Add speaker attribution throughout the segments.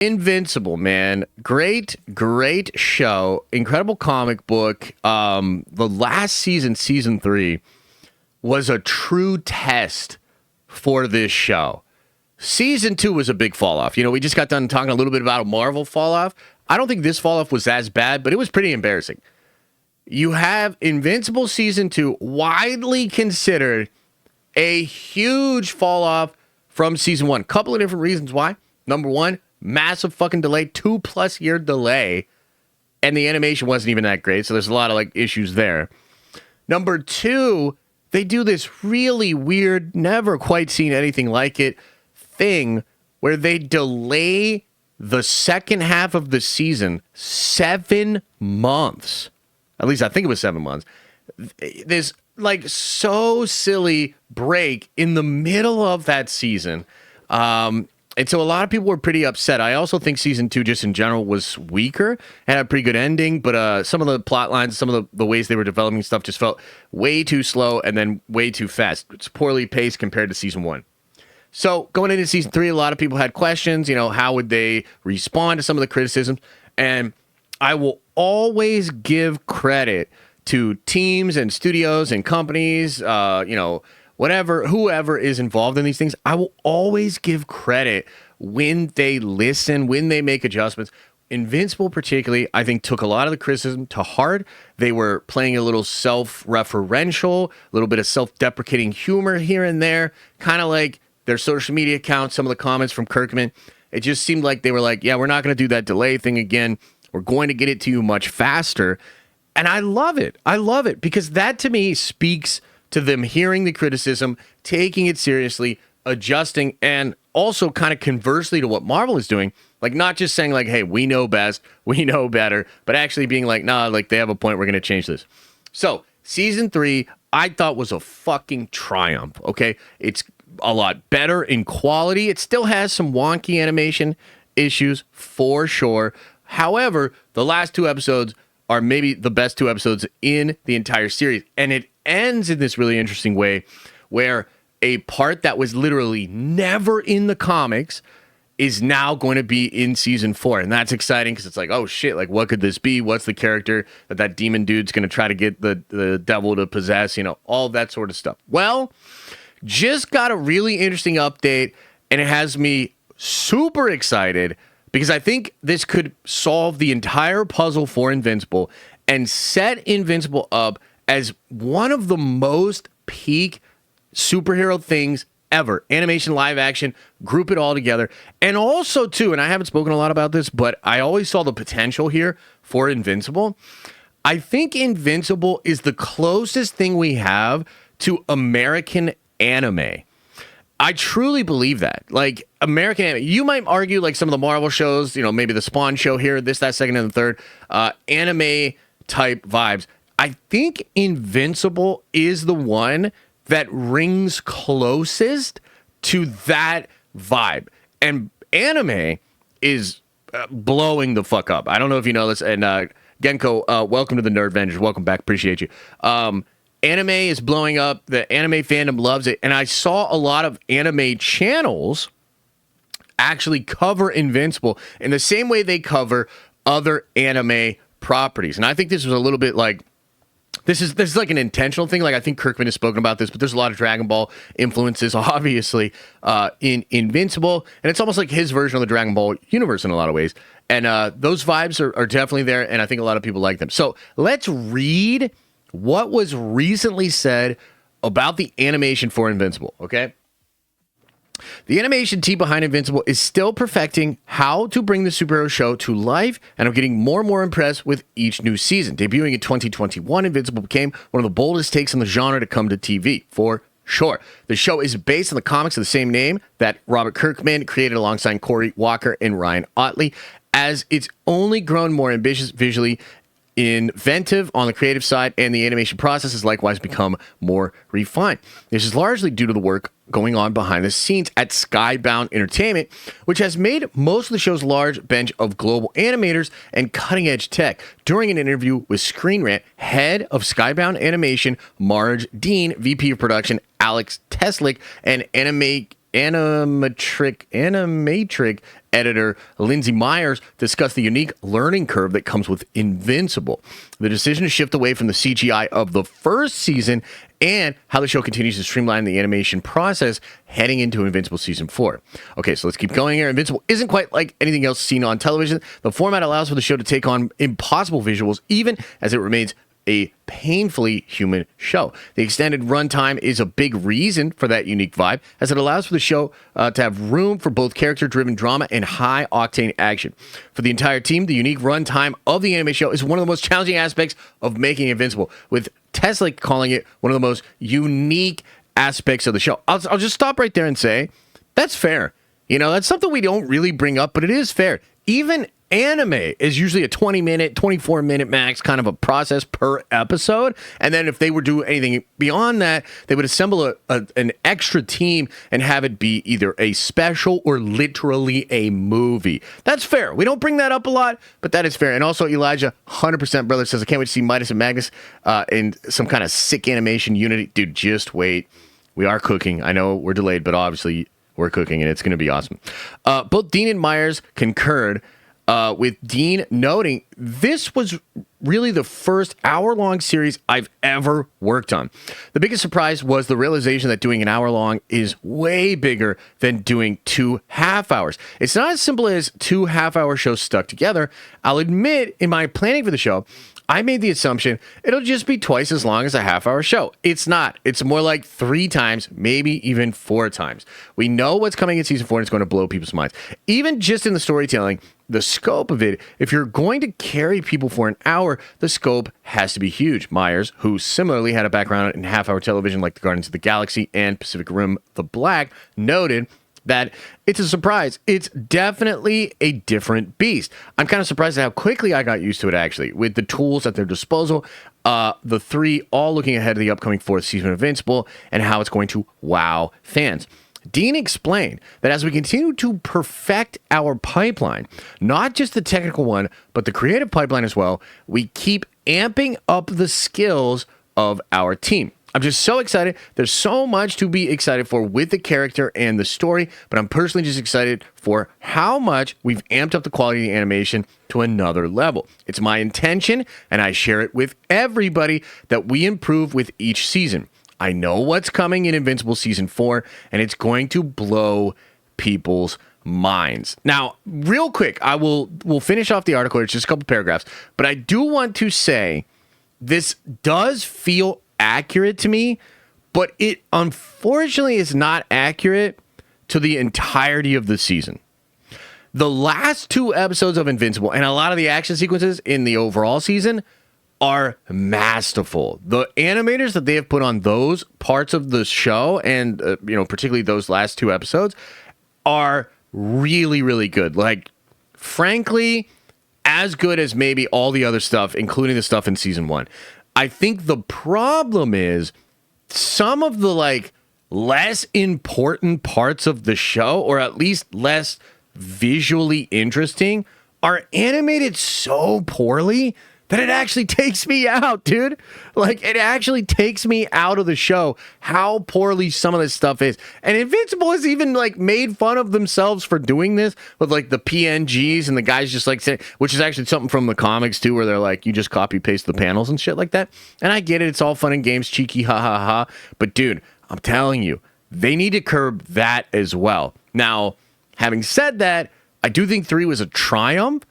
Speaker 1: Invincible, man. Great show. Incredible comic book. The last season, season 3, was a true test for this show. Season 2 was a big fall off. You know, we just got done talking a little bit about a Marvel fall off. I don't think this fall off was as bad, but it was pretty embarrassing. You have Invincible season 2, widely considered a huge fall off from season 1. Couple of different reasons why. Number one, massive fucking delay, 2+ year delay, and the animation wasn't even that great, so there's a lot of like issues there. Number two, they do this really weird, never quite seen anything like it thing where they delay the second half of the season 7 months. At least I think it was 7 months. This like so silly break in the middle of that season. And so a lot of people were pretty upset. I also think season 2, just in general, was weaker. Had a pretty good ending, but some of the plot lines, some of the ways they were developing stuff just felt way too slow and then way too fast. It's poorly paced compared to season 1. So going into season 3, a lot of people had questions. You know, how would they respond to some of the criticisms? And I will always give credit to teams and studios and companies, whoever is involved in these things. I will always give credit when they listen, when they make adjustments. Invincible particularly, I think, took a lot of the criticism to heart. They were playing a little self-referential, a little bit of self-deprecating humor here and there, kind of like their social media accounts, some of the comments from Kirkman. It just seemed like they were like, yeah, we're not going to do that delay thing again. We're going to get it to you much faster. And I love it. I love it because that to me speaks to them hearing the criticism, taking it seriously, adjusting, and also kind of conversely to what Marvel is doing. Like not just saying like, hey, we know best, we know better, but actually being like, nah, like they have a point, we're going to change this. So season 3, I thought was a fucking triumph, okay? It's a lot better in quality. It still has some wonky animation issues for sure. However, the last 2 episodes are maybe the best 2 episodes in the entire series. And it ends in this really interesting way where a part that was literally never in the comics is now going to be in season 4. And that's exciting because it's like, oh shit, like what could this be? What's the character that demon dude's going to try to get the devil to possess? You know, all that sort of stuff. Well, just got a really interesting update and it has me super excited because I think this could solve the entire puzzle for Invincible and set Invincible up as one of the most peak superhero things ever. Animation, live action, group it all together. And also, too, and I haven't spoken a lot about this, but I always saw the potential here for Invincible. I think Invincible is the closest thing we have to American anime. I truly believe that. Like, American anime, you might argue like some of the Marvel shows, you know, maybe the Spawn show here, this, that, second, and the third, anime type vibes. I think Invincible is the one that rings closest to that vibe. And anime is blowing the fuck up. I don't know if you know this. And Genko, welcome to the Nerd Avengers. Welcome back. Appreciate you. Anime is blowing up. The anime fandom loves it. And I saw a lot of anime channels actually cover Invincible in the same way they cover other anime properties. And I think this was a little bit like, this is like an intentional thing. Like I think Kirkman has spoken about this, but there's a lot of Dragon Ball influences, obviously, in Invincible, and it's almost like his version of the Dragon Ball universe in a lot of ways. And those vibes are definitely there, and I think a lot of people like them. So let's read what was recently said about the animation for Invincible. Okay. The animation team behind Invincible is still perfecting how to bring the superhero show to life, and I'm getting more and more impressed with each new season. Debuting in 2021, Invincible became one of the boldest takes on the genre to come to TV, for sure. The show is based on the comics of the same name that Robert Kirkman created alongside Cory Walker and Ryan Ottley, as it's only grown more ambitious visually, inventive on the creative side, and the animation process has likewise become more refined. This is largely due to the work going on behind the scenes at Skybound Entertainment, which has made most of the show's large bench of global animators and cutting-edge tech. During an interview with Screen Rant, head of Skybound Animation, Marge Dean, VP of Production, Alex Teslick, and animatric editor Lindsay Myers discussed the unique learning curve that comes with Invincible, the decision to shift away from the CGI of the first season, and how the show continues to streamline the animation process heading into Invincible Season 4. Okay, so let's keep going here. Invincible isn't quite like anything else seen on television. The format allows for the show to take on impossible visuals, even as it remains a painfully human show. The extended runtime is a big reason for that unique vibe, as it allows for the show to have room for both character-driven drama and high-octane action. For the entire team, the unique runtime of the anime show is one of the most challenging aspects of making Invincible, with Tesla calling it one of the most unique aspects of the show. I'll just stop right there and say, that's fair. You know, that's something we don't really bring up, but it is fair. Even anime is usually a 20-minute, 24-minute max kind of a process per episode. And then if they were doing anything beyond that, they would assemble an extra team and have it be either a special or literally a movie. That's fair. We don't bring that up a lot, but that is fair. And also Elijah, 100% brother, says, I can't wait to see Midas and Magnus in some kind of sick animation unity. Dude, just wait. We are cooking. I know we're delayed, but obviously we're cooking and it's going to be awesome. Both Dean and Myers concurred, with Dean noting this was really the first hour-long series I've ever worked on. The biggest surprise was the realization that doing an hour-long is way bigger than doing 2 half-hours. It's not as simple as 2 half-hour shows stuck together. I'll admit, in my planning for the show, I made the assumption it'll just be twice as long as a half-hour show. It's not. It's more like 3 times, maybe even 4 times. We know what's coming in season 4, and it's going to blow people's minds. Even just in the storytelling, the scope of it, if you're going to carry people for an hour, the scope has to be huge. Myers, who similarly had a background in half-hour television like the Guardians of the Galaxy and Pacific Rim The Black, noted that it's a surprise. It's definitely a different beast. I'm kind of surprised at how quickly I got used to it, actually, with the tools at their disposal, the 3 all looking ahead of the upcoming 4th season of Invincible, and how it's going to wow fans. Dean explained that as we continue to perfect our pipeline, not just the technical one, but the creative pipeline as well, we keep amping up the skills of our team. I'm just so excited. There's so much to be excited for with the character and the story, but I'm personally just excited for how much we've amped up the quality of the animation to another level. It's my intention, and I share it with everybody, that we improve with each season. I know what's coming in Invincible Season 4, and it's going to blow people's minds. Now, real quick, we'll finish off the article. It's just a couple paragraphs, but I do want to say this does feel accurate to me, but it unfortunately is not accurate to the entirety of the season. The last 2 episodes of Invincible and a lot of the action sequences in the overall season are masterful. The animators that they have put on those parts of the show, and particularly those last 2 episodes, are really, really good. Like, frankly, as good as maybe all the other stuff, including the stuff in season 1. I think the problem is some of the less important parts of the show, or at least less visually interesting, are animated so poorly that it actually takes me out, dude. It actually takes me out of the show how poorly some of this stuff is. And Invincible has even made fun of themselves for doing this with the PNGs, and the guys just saying, which is actually something from the comics too, where they're you just copy paste the panels and shit like that. And I get it, it's all fun and games, cheeky, ha ha ha. But dude, I'm telling you, they need to curb that as well. Now, having said that, I do think 3 was a triumph.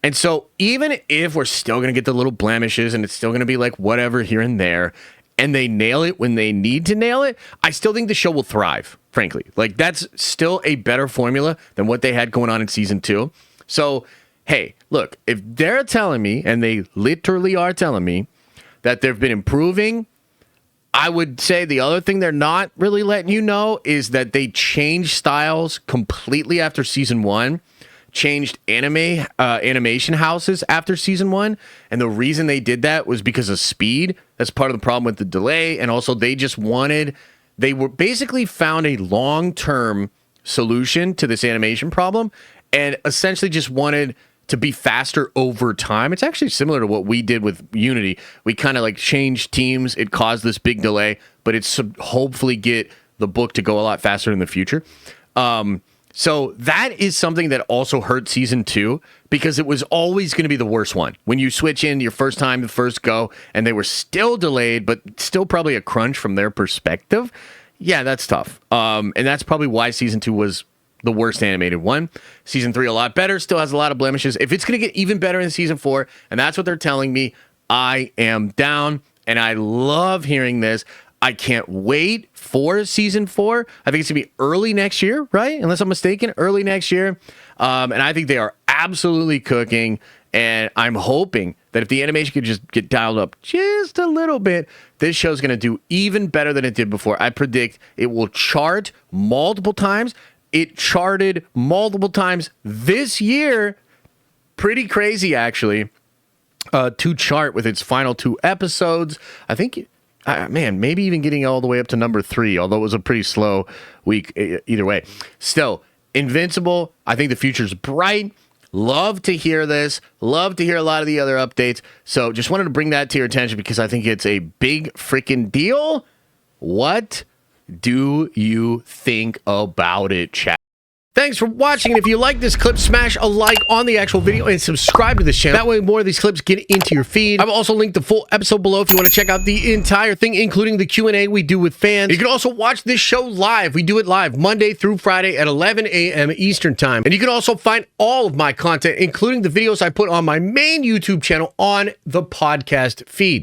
Speaker 1: And so even if we're still going to get the little blemishes and it's still going to be whatever here and there, and they nail it when they need to nail it, I still think the show will thrive, frankly. That's still a better formula than what they had going on in season 2. So, hey, look, if they're telling me, and they literally are telling me, that they've been improving, I would say the other thing they're not really letting you know is that they changed styles completely after season 1. Changed animation houses after season 1, and the reason they did that was because of speed. That's part of the problem with the delay, and also they were basically found a long-term solution to this animation problem, and essentially just wanted to be faster over time. It's actually similar to what we did with Unity. We kind of changed teams. It caused this big delay, but it's hopefully get the book to go a lot faster in the future. So that is something that also hurt season 2 because it was always going to be the worst one. When you switch in your first time, the first go, and they were still delayed, but still probably a crunch from their perspective. Yeah, that's tough. And that's probably why season 2 was the worst animated one. Season 3, a lot better, still has a lot of blemishes. If it's going to get even better in season 4, and that's what they're telling me, I am down, and I love hearing this. I can't wait for season 4. I think it's going to be early next year, right? Unless I'm mistaken, early next year. And I think they are absolutely cooking. And I'm hoping that if the animation could just get dialed up just a little bit, this show's going to do even better than it did before. I predict it will chart multiple times. It charted multiple times this year. Pretty crazy, actually, to chart with its final 2 episodes. I think... man, maybe even getting all the way up to number 3, although it was a pretty slow week either way. Still, Invincible, I think the future's bright. Love to hear this. Love to hear a lot of the other updates. So just wanted to bring that to your attention because I think it's a big freaking deal. What do you think about it, chat? Thanks for watching, and if you like this clip, smash a like on the actual video and subscribe to this channel. That way more of these clips get into your feed. I've also linked the full episode below if you want to check out the entire thing, including the Q&A we do with fans. You can also watch this show live. We do it live Monday through Friday at 11 a.m. Eastern Time. And you can also find all of my content, including the videos I put on my main YouTube channel, on the podcast feed.